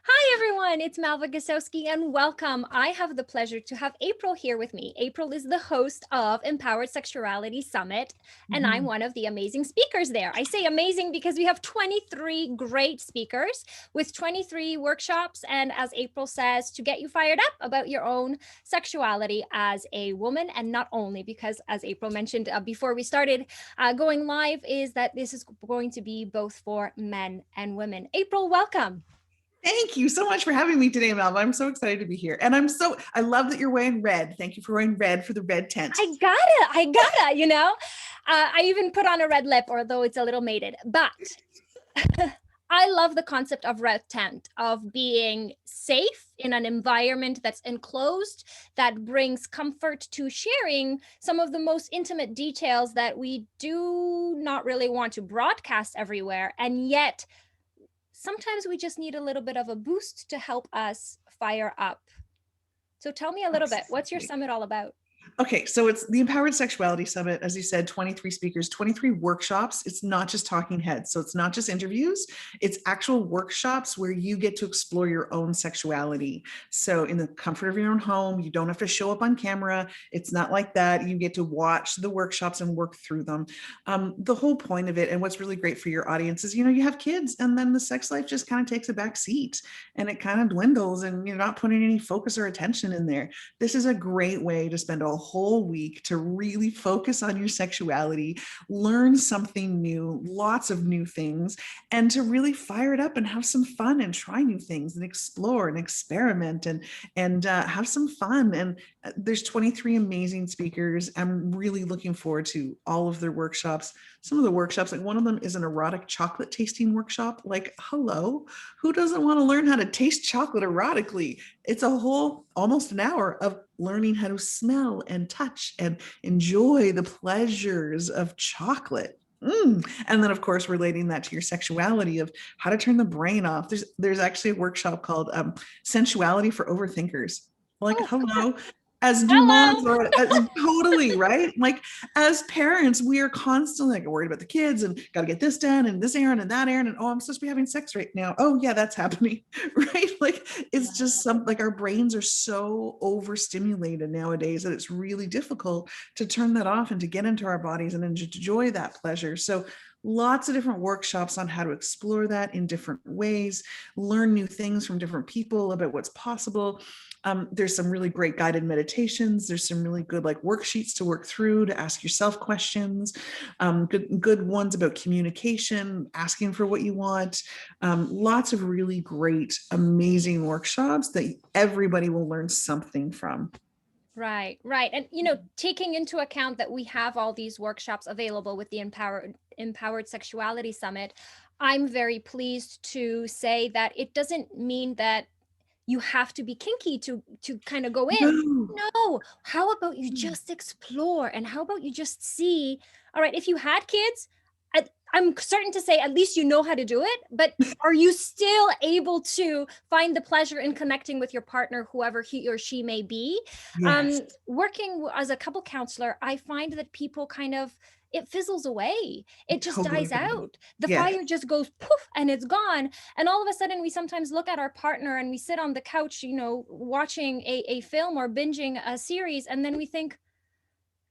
Hi, everyone. It's Malva Gasowski, and welcome. I have the pleasure to have April here with me. April is the host of Empowered Sexuality Summit, and I'm Mhm. one of the amazing speakers there. I say amazing because we have 23 great speakers with 23 workshops, and as April says, to get you fired up about your own sexuality as a woman, and not only because, as April mentioned before we started going live, is that this is going to be both for men and women. April, welcome. Thank you so much for having me today, Malva. I'm so excited to be here. And I love that you're wearing red. Thank you for wearing red for the red tent. I gotta. I even put on a red lip, although it's a little mated. But I love the concept of red tent, of being safe in an environment that's enclosed, that brings comfort to sharing some of the most intimate details that we do not really want to broadcast everywhere. And yet, sometimes we just need a little bit of a boost to help us fire up. So tell me a little bit, what's your Absolutely. summit all about? Okay, so it's the Empowered Sexuality Summit. As you said, 23 speakers, 23 workshops. It's not just talking heads. So it's not just interviews, it's actual workshops where you get to explore your own sexuality. So in the comfort of your own home, you don't have to show up on camera. It's not like that. You get to watch the workshops and work through them. The whole point of it, and what's really great for your audience is, you have kids, and then the sex life just kind of takes a back seat and it kind of dwindles, and you're not putting any focus or attention in there. This is a great way to spend a whole week to really focus on your sexuality, learn something new, lots of new things, and to really fire it up and have some fun and try new things and explore and experiment and have some fun. And there's 23 amazing speakers. I'm really looking forward to all of their workshops. Some of the workshops, like one of them is an erotic chocolate tasting workshop. Like, hello, who doesn't want to learn how to taste chocolate erotically? It's a whole almost an hour of learning how to smell and touch and enjoy the pleasures of chocolate. And then, of course, relating that to your sexuality of how to turn the brain off. There's actually a workshop called Sensuality for Overthinkers. Like, Oh, hello, as new moms, hello. or totally right. Like, as parents, we are constantly like worried about the kids and got to get this done and this errand and that errand, and oh, I'm supposed to be having sex right now. Oh yeah, that's happening. Right? Like, it's just like our brains are so overstimulated nowadays that it's really difficult to turn that off and to get into our bodies and enjoy that pleasure. So lots of different workshops on how to explore that in different ways, learn new things from different people about what's possible. There's some really great guided meditations. There's some really good like worksheets to work through to ask yourself questions. Good ones about communication, asking for what you want. Lots of really great, amazing workshops that everybody will learn something from. Right, right. And taking into account that we have all these workshops available with the Empowered Sexuality Summit, I'm very pleased to say that it doesn't mean that you have to be kinky to kind of go in. No. No, how about you just explore, and how about you just see, all right, if you had kids, I'm certain to say at least you know how to do it, but are you still able to find the pleasure in connecting with your partner, whoever he or she may be? Yes. Working as a couple counselor, I find that people kind of, it fizzles away. I It just totally dies agree. out. The Yes. fire just goes poof and it's gone. And all of a sudden, we sometimes look at our partner and we sit on the couch, watching a film or binging a series. And then we think,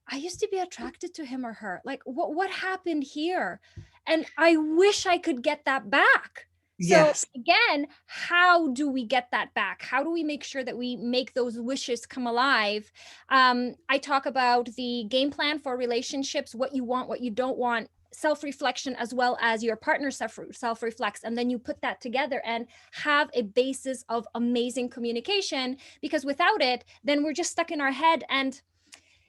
I used to be attracted to him or her. Like, what happened here? And I wish I could get that back. So Yes. again, how do we get that back? How do we make sure that we make those wishes come alive? I talk about the game plan for relationships, what you want, what you don't want, self-reflection, as well as your partner self-reflects. And then you put that together and have a basis of amazing communication, because without it, then we're just stuck in our head. And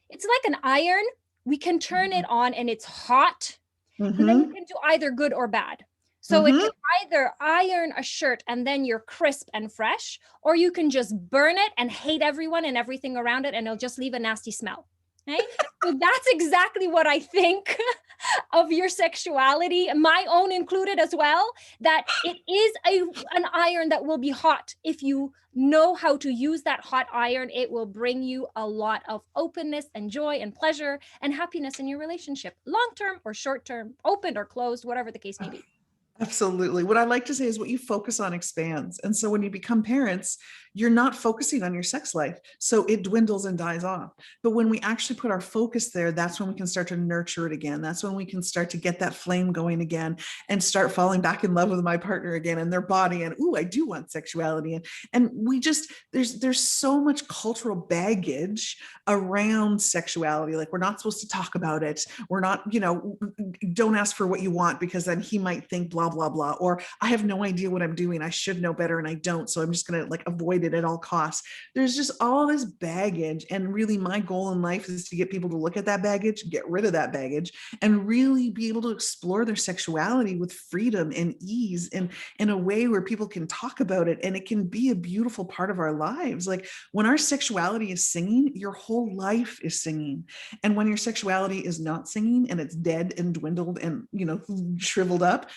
it's like an iron. We can turn it on and it's hot, and then you Mm-hmm. can do either good or bad. So it Mm-hmm. can either iron a shirt and then you're crisp and fresh, or you can just burn it and hate everyone and everything around it, and it'll just leave a nasty smell. Okay? So that's exactly what I think of your sexuality, my own included as well, that it is an iron that will be hot. If you know how to use that hot iron, it will bring you a lot of openness and joy and pleasure and happiness in your relationship, long term or short term, open or closed, whatever the case may be. Absolutely. What I like to say is what you focus on expands. And so when you become parents, you're not focusing on your sex life. So it dwindles and dies off. But when we actually put our focus there, that's when we can start to nurture it again. That's when we can start to get that flame going again and start falling back in love with my partner again and their body. And, ooh, I do want sexuality. And we just, there's so much cultural baggage around sexuality. Like, we're not supposed to talk about it. We're not, don't ask for what you want, because then he might think blah, blah, blah, or I have no idea what I'm doing. I should know better and I don't. So I'm just going to like avoid it at all costs. There's just all this baggage. And really my goal in life is to get people to look at that baggage, get rid of that baggage, and really be able to explore their sexuality with freedom and ease, and in a way where people can talk about it and it can be a beautiful part of our lives. Like, when our sexuality is singing, your whole life is singing. And when your sexuality is not singing and it's dead and dwindled and, shriveled up,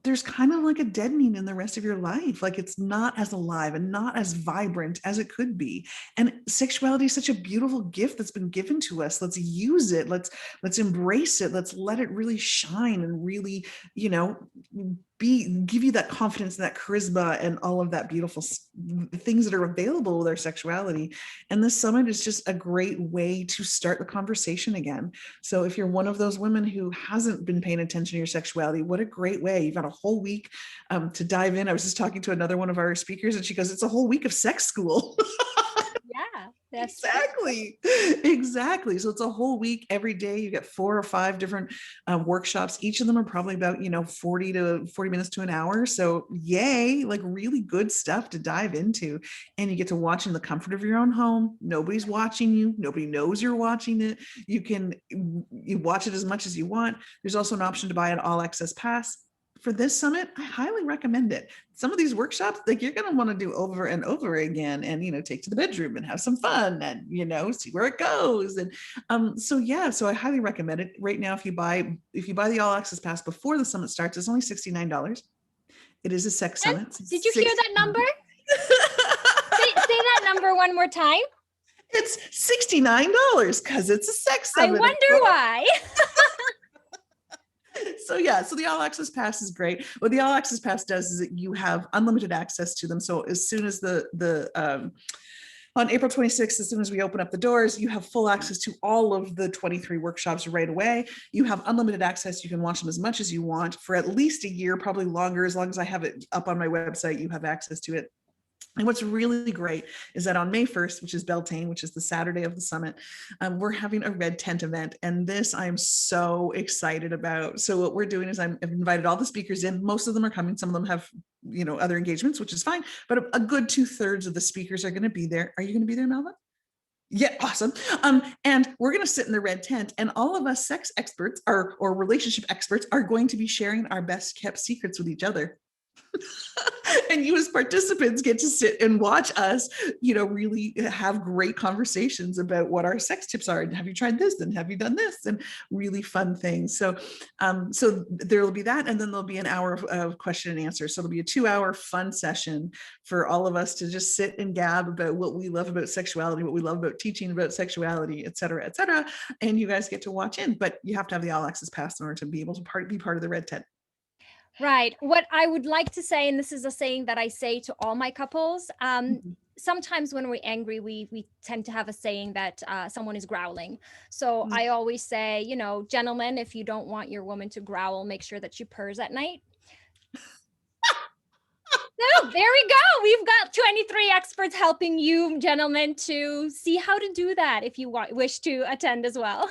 there's kind of like a deadening in the rest of your life. Like, it's not as alive and not as vibrant as it could be. And sexuality is such a beautiful gift that's been given to us. Let's use it. Let's embrace it. Let's let it really shine and really, give you that confidence and that charisma and all of that beautiful things that are available with our sexuality. And this summit is just a great way to start the conversation again. So if you're one of those women who hasn't been paying attention to your sexuality, what a great way. You've got a whole week to dive in. I was just talking to another one of our speakers and she goes, it's a whole week of sex school. Yeah, that's exactly. So it's a whole week. Every day you get 4 or 5 different workshops. Each of them are probably about 40 minutes to an hour. So yay, like really good stuff to dive into. And you get to watch in the comfort of your own home. Nobody's watching you. Nobody knows you're watching it. You watch it as much as you want. There's also an option to buy an all access pass. For this summit, I highly recommend it. Some of these workshops, like, you're going to want to do over and over again, and take to the bedroom and have some fun and see where it goes. And so I highly recommend it. Right now, if you buy the all access pass before the summit starts, it's only $69. It is a sex summit. Did you hear that number? say that number one more time. It's $69 because it's a sex summit. I wonder why. So the all access pass is great. What the all access pass does is that you have unlimited access to them. So as soon as on April 26th, as soon as we open up the doors, you have full access to all of the 23 workshops right away. You have unlimited access. You can watch them as much as you want for at least a year, probably longer. As long as I have it up on my website, you have access to it. And what's really great is that on May 1st, which is Beltane, which is the Saturday of the summit, we're having a red tent event. And this I'm so excited about. So what we're doing is I've invited all the speakers in. Most of them are coming. Some of them have, other engagements, which is fine. But a good 2/3 of the speakers are going to be there. Are you going to be there, Melva? Yeah, awesome. And we're going to sit in the red tent, and all of us sex experts or relationship experts are going to be sharing our best kept secrets with each other. And you as participants get to sit and watch us, really have great conversations about what our sex tips are. And have you tried this? And have you done this? And really fun things. So there'll be that. And then there'll be an hour of question and answer. So it'll be a 2-hour fun session for all of us to just sit and gab about what we love about sexuality, what we love about teaching about sexuality, et cetera, et cetera. And you guys get to watch in, but you have to have the all access pass in order to be able to be part of the red tent. Right. What I would like to say, and this is a saying that I say to all my couples, sometimes when we're angry, we tend to have a saying that someone is growling. So I always say, gentlemen, if you don't want your woman to growl, make sure that she purrs at night. So there we go. We've got 23 experts helping you, gentlemen, to see how to do that if you wish to attend as well.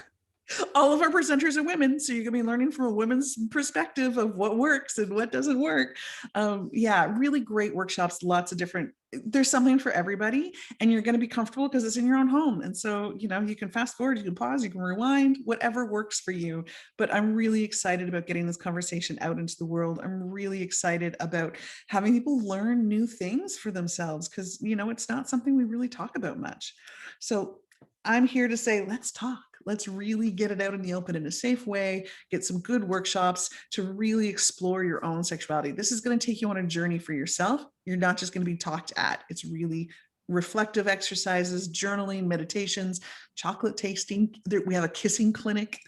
All of our presenters are women, so you're going to be learning from a woman's perspective of what works and what doesn't work. Really great workshops, lots of different, there's something for everybody, and you're going to be comfortable because it's in your own home. And so, you can fast forward, you can pause, you can rewind, whatever works for you. But I'm really excited about getting this conversation out into the world. I'm really excited about having people learn new things for themselves because, it's not something we really talk about much. So I'm here to say, let's talk. Let's really get it out in the open in a safe way, get some good workshops to really explore your own sexuality. This is going to take you on a journey for yourself. You're not just going to be talked at. It's really reflective exercises, journaling, meditations, chocolate tasting. We have a kissing clinic.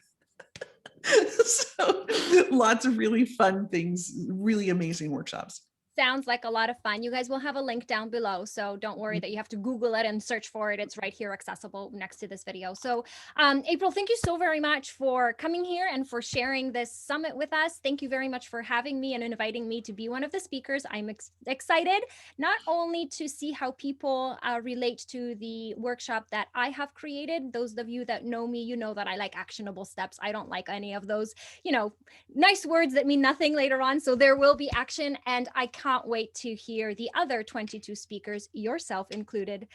So lots of really fun things, really amazing workshops. Sounds like a lot of fun. You guys will have a link down below, so don't worry that you have to Google it and search for it. It's right here accessible next to this video. So April, thank you so very much for coming here and for sharing this summit with us. Thank you very much for having me and inviting me to be one of the speakers. I'm excited not only to see how people relate to the workshop that I have created. Those of you that know me, you know that I like actionable steps. I don't like any of those, nice words that mean nothing later on. So there will be action, and I can't wait to hear the other 22 speakers, yourself included.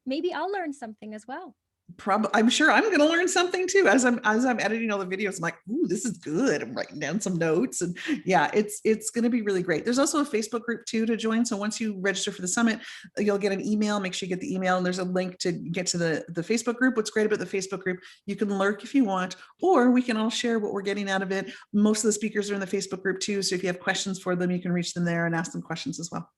Maybe I'll learn something as well. Probably, I'm sure I'm going to learn something too as I'm editing all the videos. I'm like, ooh, this is good. I'm writing down some notes, and yeah, it's going to be really great. There's also a Facebook group too to join. So once you register for the summit, you'll get an email. Make sure you get the email, and there's a link to get to the Facebook group. What's great about the Facebook group, you can lurk if you want, or we can all share what we're getting out of it. Most of the speakers are in the Facebook group too. So if you have questions for them, you can reach them there and ask them questions as well.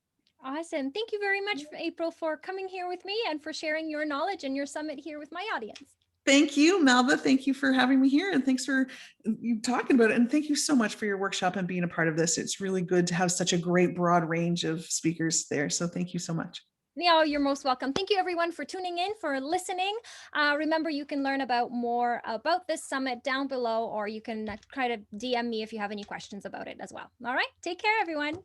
Awesome. Thank you very much, April, for coming here with me and for sharing your knowledge and your summit here with my audience. Thank you, Malva. Thank you for having me here, and thanks for you talking about it. And thank you so much for your workshop and being a part of this. It's really good to have such a great broad range of speakers there. So thank you so much. Yeah, you're most welcome. Thank you everyone for tuning in, for listening. Remember, you can learn more about this summit down below, or you can try to DM me if you have any questions about it as well. All right, take care, everyone.